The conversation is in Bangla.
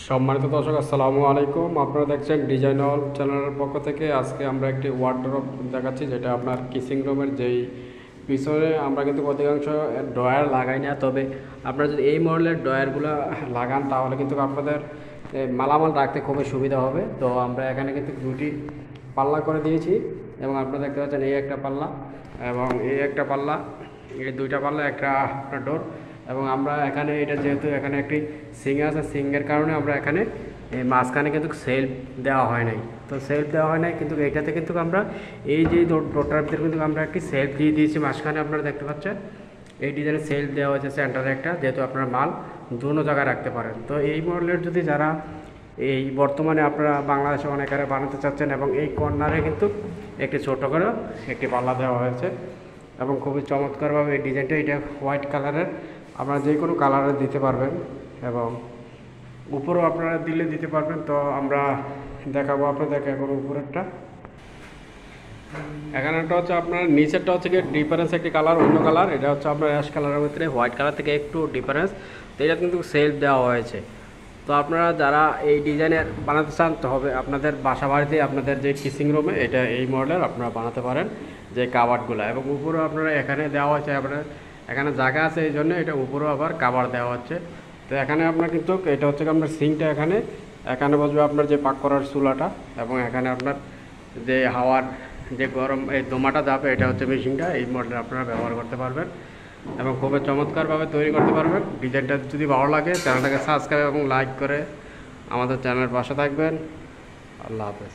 সম্মানিত দর্শক, আসসালামু আলাইকুম। আপনারা দেখছেন ডিজাইন অল চ্যানেলের পক্ষ থেকে। আজকে আমরা একটি ওয়ার্ডরোব দেখাচ্ছি, যেটা আপনার কিচিং রুমের যেই পিছনে আমরা কিন্তু অধিকাংশ ড্রয়ার লাগাই না। তবে আপনারা যদি এই মডেলের ড্রয়ারগুলো লাগান তাহলে কিন্তু আপনাদের মালামাল রাখতে খুবই সুবিধা হবে। তো আমরা এখানে কিন্তু দুটি পাল্লা করে দিয়েছি, এবং আপনারা দেখতে পাচ্ছেন এই একটা পাল্লা এবং এই একটা পাল্লা, এই দুইটা পাল্লা একটা আপনার ডোর। এবং আমরা এখানে এটা যেহেতু এখানে একটি সিং আছে, সিংয়ের কারণে আমরা এখানে মাঝখানে কিন্তু সেলফ দেওয়া হয় নাই। তো সেলফ দেওয়া হয় নাই, কিন্তু এইটাতে কিন্তু আমরা এই যে ডোরটার ভিতরে কিন্তু আমরা একটি সেলফ দিয়ে দিয়েছি মাঝখানে। আপনারা দেখতে পাচ্ছেন এই ডিজাইনের সেলফ দেওয়া হয়েছে সেন্টারে একটা, যেহেতু আপনারা মাল দুটো জায়গায় রাখতে পারেন। তো এই মডেলের যদি যারা এই বর্তমানে আপনারা বাংলাদেশে অনেক আরে বানাতে চাচ্ছেন, এবং এই কর্নারে কিন্তু একটি ছোট করে একটি পাল্লা দেওয়া হয়েছে, এবং খুবই চমৎকারভাবে এই ডিজাইনটা, এটা হোয়াইট কালারের, আপনারা যে কোনো কালারের দিতে পারবেন, এবং উপরেও আপনারা দিলে দিতে পারবেন। তো আমরা দেখাবো আপনাদেরকে এখন উপরেরটা। এখানেটা হচ্ছে আপনার নিচেরটা হচ্ছে কি ডিফারেন্স একটি কালার, অন্য কালার। এটা হচ্ছে আপনার অ্যাশ কালারের ভিতরে হোয়াইট কালার থেকে একটু ডিফারেন্স। তো এটা কিন্তু সেলফ দেওয়া হয়েছে। তো আপনারা যারা এই ডিজাইনের বানাতে চান, তো হবে আপনাদের বাসা বাড়িতে আপনাদের যে কিচিং রুমে এটা এই মডেলের আপনারা বানাতে পারেন, যে কাভারগুলো। এবং উপরেও আপনারা এখানে দেওয়া হয়েছে, আপনার এখানে জায়গা আছে এই জন্য এটা উপরেও আবার কাভার দেওয়া হচ্ছে। তো এখানে আপনার কিন্তু এটা হচ্ছে আপনার সিংটা, এখানে এখানে বসবে আপনার যে পাক করার চুলাটা, এবং এখানে আপনার যে হাওয়ার যে গরম এই দোমাটা যাবে, এটা হচ্ছে মেশিনটা। এই মডেল আপনারা ব্যবহার করতে পারবেন এবং খুবই চমৎকারভাবে তৈরি করতে পারবেন। ডিজাইনটা যদি ভালো লাগে চ্যানেলটাকে সাবস্ক্রাইব এবং লাইক করে আমাদের চ্যানেলের পাশে থাকবেন। আল্লাহ হাফেজ।